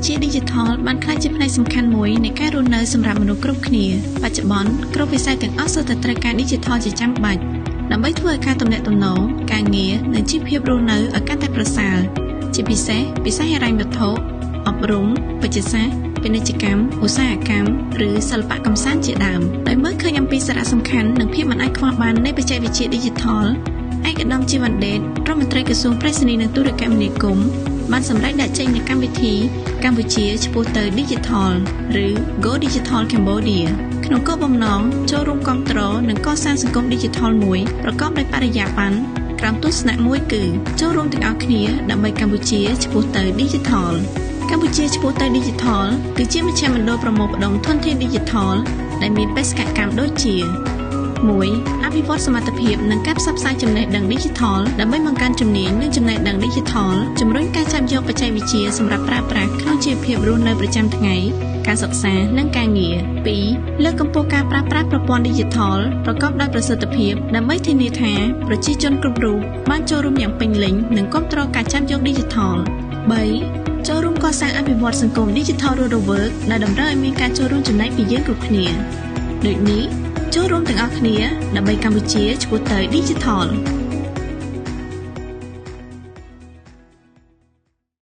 វិទ្យា Digital បានក្លាយជាផ្នែកសំខាន់មួយនៃការរស់នៅសម្រាប់មនុស្សគ្រប់គ្នាបច្ចុប្បន្នគ្រប់វិស័យទាំងអស់សុទ្ធតែត្រូវការ Digital ជាចាំបាច់ដើម្បីធ្វើឲ្យការទំនាក់ទំនងការងារនិងជីវភាពរស់នៅឲ្យកាន់តែប្រសើរជាពិសេសវិស័យហិរញ្ញវត្ថុអប់រំវិទ្យាសាស្ត្រពាណិជ្ជកម្មឧស្សាហកម្មឬសិល្បៈកម្សាន្តជាដើមដោយមើលឃើញអំពីសារៈសំខាន់និងភាពមិនអាចខ្វះបាននៃបច្ចេកវិទ្យា Digital ឯកឧត្តម ជីវ៉ាន់ដេតរដ្ឋមន្ត្រីក្រសួងប្រៃសណីនិងទូរគមនាគមន៍បានសម្រេចដាក់ចេញនូវកម្មវិធីកម្ពុជាឆ្ពោះទៅ Digital ឬ Go Digital Cambodia ក្នុងគោលបំណងចូលរួមគាំទ្រនិងកសាងសង្គម Digital មួយប្រកបដោយបរិយាបន្នក្រោមទស្សនៈមួយគឺចូលរួមទាំងអស់គ្នាដើម្បីកម្ពុជាឆ្ពោះទៅ Digital កម្ពុជាឆ្ពោះទៅ Digital គឺជាមជ្ឈមណ្ឌលប្រមូលផ្ដុំធនធាន Digital ដែលមានបេសកកម្មដូចជា 1. អភិវឌ្ឍសមត្ថភាពនិងការផ្សព្វផ្សាយចំណេះដឹង Digital ដើម្បីបង្កើនជំនាញនិងចំណេះដឹង Digital ជំរុញការចាប់យកបច្ចេកវិទ្យាសម្រាប់ប្រើប្រាស់ក្នុងជីវភាពរស់នៅប្រចាំថ្ងៃការសិក្សានិងការងារ 2. លើកកម្ពស់ការប្រើប្រាស់ប្រព័ន្ធ Digital ប្រកបដោយប្រសិទ្ធភាពដើម្បីធានាថាប្រជាជនគ្រប់រូបបានចូលរួមយ៉ាងពេញលេញនិងគាំទ្រការចាប់យក Digital 3. ចូលរួមកសាងអភិវឌ្ឍសង្គម Digital រស់រវើកដែលតម្រូវឲ្យមានការចូលរួមចំណែកពីយើងគ្រប់គ្នាដូចនេះចូលរួមទាំងអស់គ្នាដើម្បីកម្ពុជាឆ្ពោះទៅ Digital